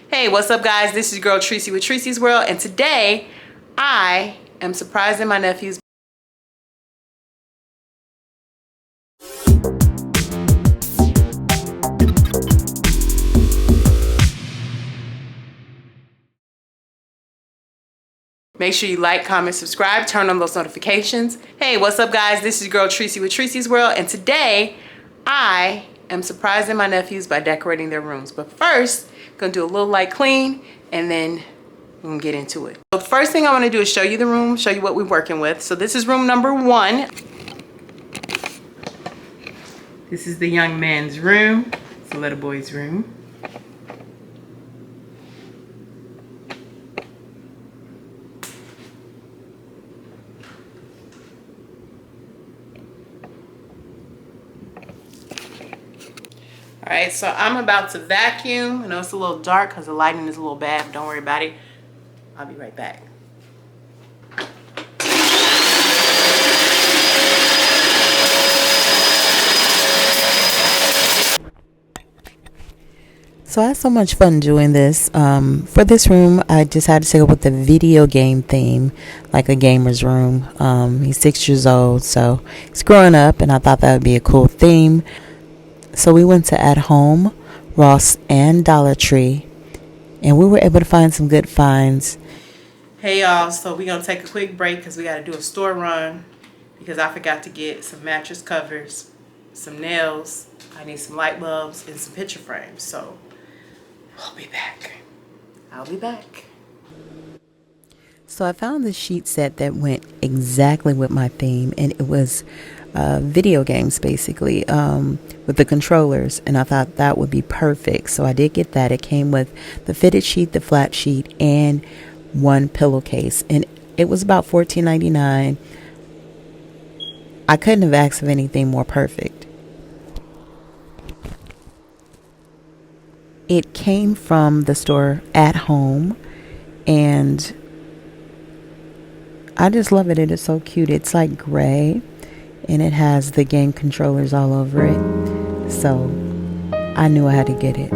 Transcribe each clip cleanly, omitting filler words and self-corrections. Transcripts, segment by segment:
Hey, what's up guys? This is your girl Tresey with Tresey's World, and today I am surprising my nephews. Make sure you like, comment, subscribe, turn on those notifications. Hey, what's up guys? This is your girl Tresey with Tresey's World, and today I am surprising my nephews by decorating their rooms. But first, I'm gonna do a little light clean and then we're gonna get into it. So the first thing I wanna do is show you the room, show you what we're working with. So this is room number 1. This is the young man's room. It's the little boy's room. All right, so I'm about to vacuum. I know it's a little dark because the lighting is a little bad, but don't worry about it. I'll be right back. So I had so much fun doing this. For this room, I decided to go with the video game theme, like a gamer's room. He's 6 years old, so he's growing up, and I thought that would be a cool theme. So we went to At Home, Ross, and Dollar Tree, and we were able to find some good finds. Hey y'all, so we're gonna take a quick break because we gotta do a store run because I forgot to get some mattress covers, some nails, I need some light bulbs, and some picture frames. So I'll be back. I'll be back. So I found this sheet set that went exactly with my theme, and it was video games basically, with the controllers, and I thought that would be perfect. So I did get that. It came with the fitted sheet, the flat sheet, and one pillowcase, and it was about $14.99. I couldn't have asked for anything more perfect. It came from the store At Home, and I just love it. It is so cute. It's like gray, and it has the game controllers all over it. So I knew I had to get it.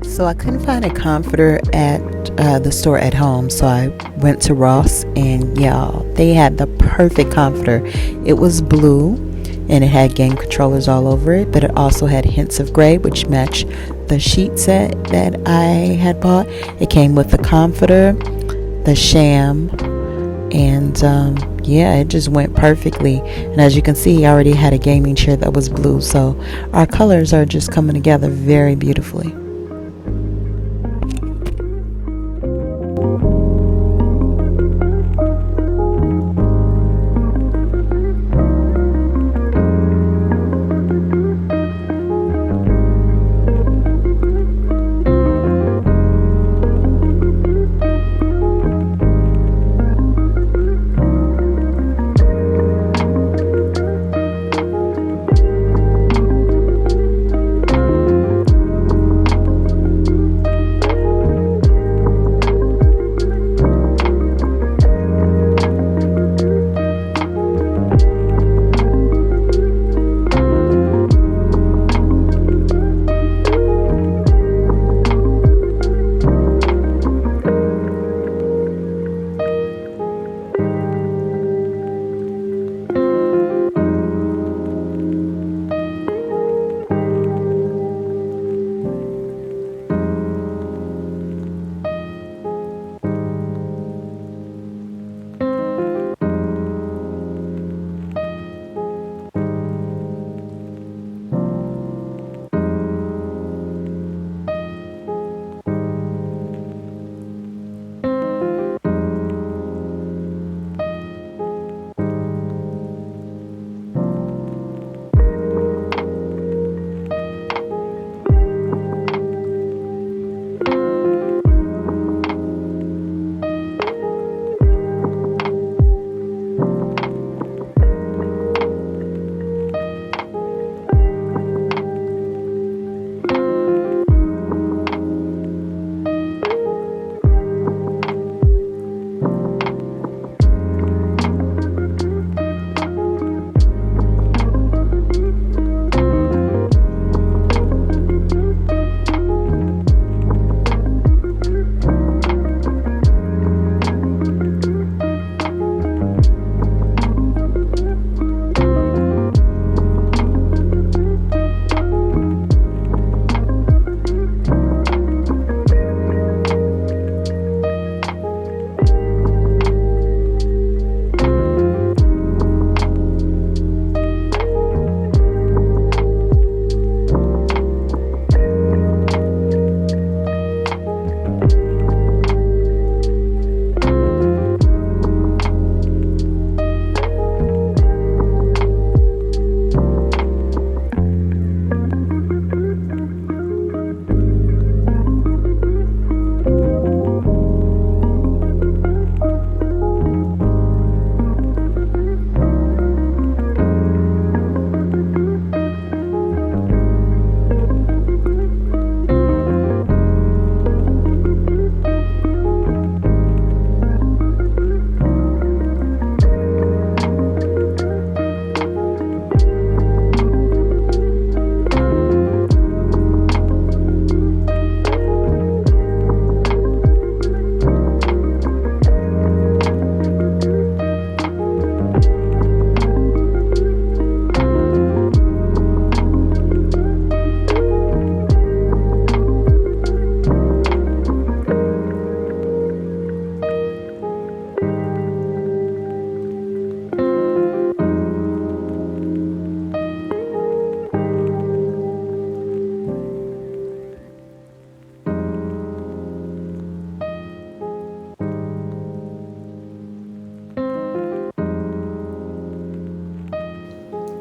So I couldn't find a comforter at the store At Home, so I went to Ross, and y'all, they had the perfect comforter. It was blue, and it had game controllers all over it, but it also had hints of gray, which matched the sheet set that I had bought. It came with the comforter, the sham, and yeah, it just went perfectly. And as you can see, I already had a gaming chair that was blue, so our colors are just coming together very beautifully.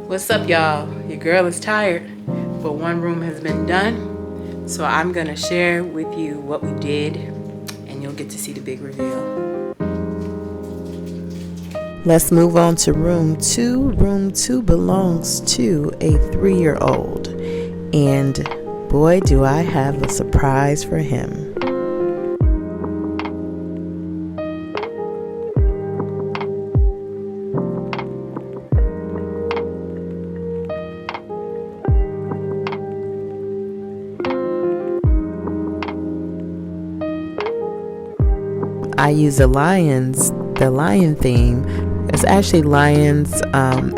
What's up, y'all? Your girl is tired, but one room has been done. So I'm gonna share with you what we did, and you'll get to see the big reveal. Let's move on to room 2. Room 2 belongs to a 3-year-old. And boy, do I have a surprise for him. I use the lion theme. It's actually lions,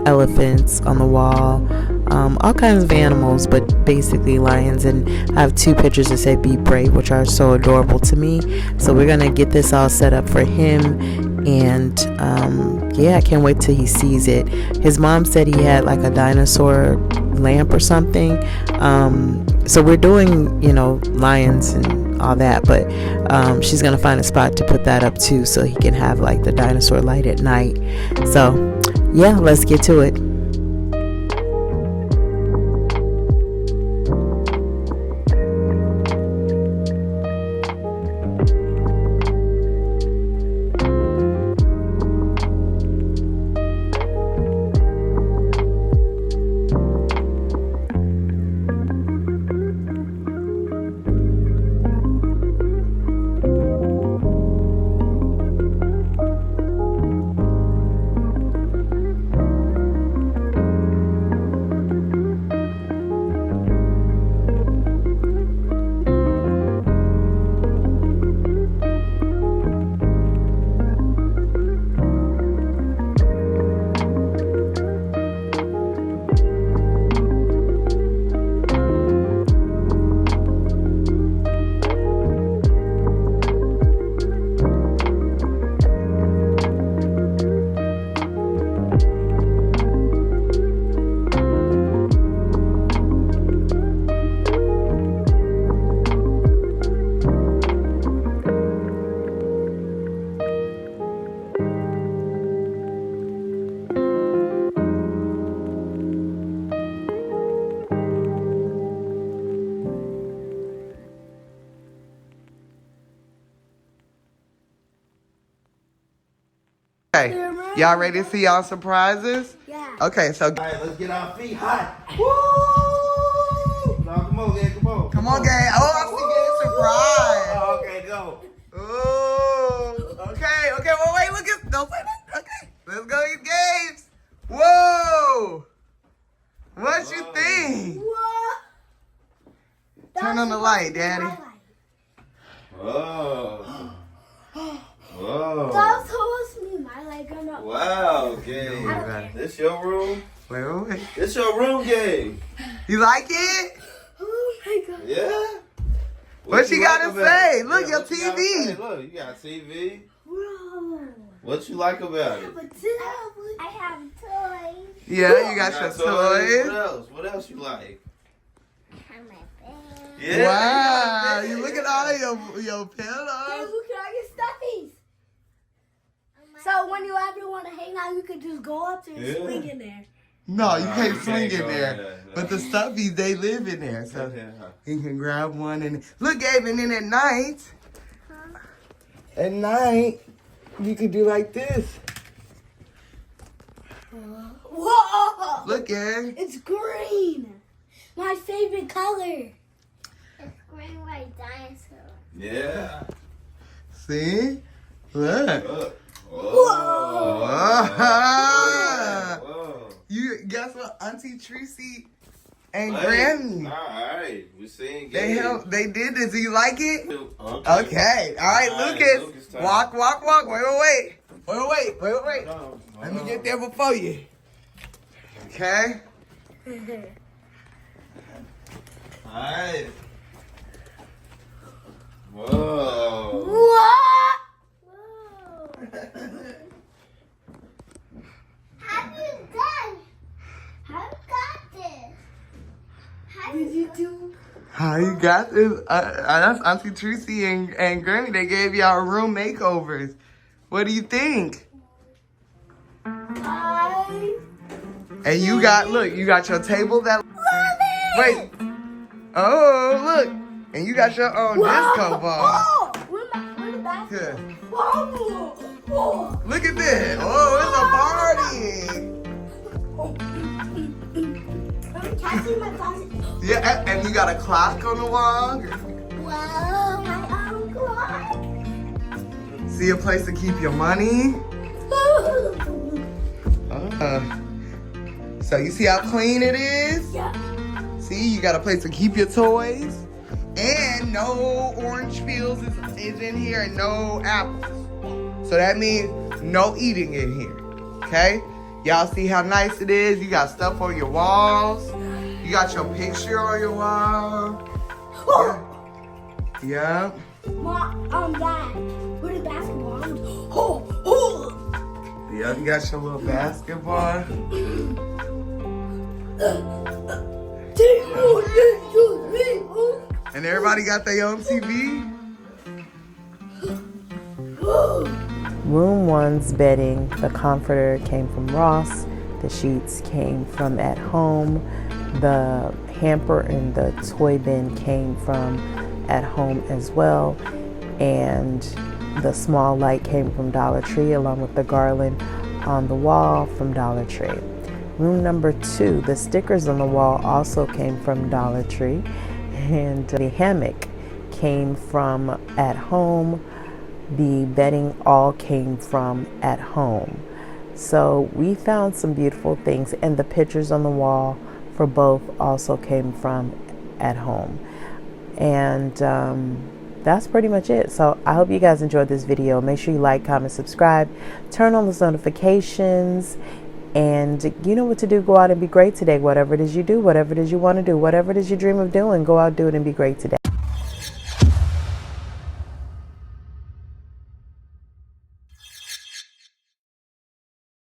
elephants on the wall, all kinds of animals, but basically lions. And I have 2 pictures that say "Be Brave," which are so adorable to me. So we're gonna get this all set up for him, and yeah, I can't wait till he sees it. His mom said he had like a dinosaur lamp or something. So we're doing, lions and all that, but she's gonna find a spot to put that up too, so he can have like the dinosaur light at night. So yeah, let's get to it. Okay, y'all ready to see y'all surprises? Yeah. Okay, so All right, let's get our feet hot. Woo! No, come on, gang, come on. come on, gang. Oh, I see gang surprise. Oh, okay, go. Ooh. Okay, well, wait, look at, don't say that. Okay, let's go eat games. Whoa. What you think? What? Turn on the light, Daddy. Whoa. Whoa. That's supposed to be my light. I'm not. Wow, gang. This your room? Wait. This your room, gang. You like it? Oh my god. Yeah? What you gotta about say? it? Look, Yeah, your what you gotta TV. say? Look, you got TV. Bro. What you like about it? I have toys. Yeah, you got your What toys. else? What else you like? I have my bed. Yeah, Wow, you you got look bed. at all your Hey, pillows. look at all your stuffies. So when you ever want to hang out, you can just go up there and swing in there. No, you Nah, can't you swing can't in go there. in there. But the stuffies, they live in there. So Yeah. you can grab one and look, Gabe, and then at night, you could do like this. Whoa! Look, Gabe. It's green. My favorite color. It's green like dinosaur. Yeah. See? Look. Look. Whoa. Whoa. You guess what? Auntie Tracy and Hey, Granny. All right, we seen. They did this. Do you like it? Okay. Okay. All right, All right, Lucas. Lucas time. Walk. Wait. Let me get there before you. Okay. All right. Whoa. What? How you done? How you got this? How Did you do? How you got this? That's Auntie Tracy and Granny. They gave y'all room makeovers. What do you think? I And you got, look, you got your table that, wait. Oh, look. And you got your own disco ball. Oh, where's the bathroom? Yeah. Oh. Look at this. Oh, it's a party. Can I see my closet? Yeah, and you got a clock on the wall. Wow, my own clock. See a place to keep your money. So you see how clean it is? Yeah. See, you got a place to keep your toys. And no orange peels is in here and no apples. So that means no eating in here. Okay? Y'all see how nice it is? You got stuff on your walls. You got your picture on your wall. Yeah. Mom, Dad, where the basketball? Yeah, you got your little basketball. And everybody got their own TV. Room 1's bedding, the comforter came from Ross, the sheets came from At Home, the hamper and the toy bin came from At Home as well, and the small light came from Dollar Tree along with the garland on the wall from Dollar Tree. Room number 2, the stickers on the wall also came from Dollar Tree, and the hammock came from At Home. The bedding all came from At Home. So we found some beautiful things, and the pictures on the wall for both also came from At Home. And that's pretty much it. So I hope you guys enjoyed this video. Make sure you like, comment, subscribe, turn on those notifications, and you know what to do. Go out and be great today. Whatever it is you do, whatever it is you want to do, whatever it is you dream of doing, go out, do it, and be great today.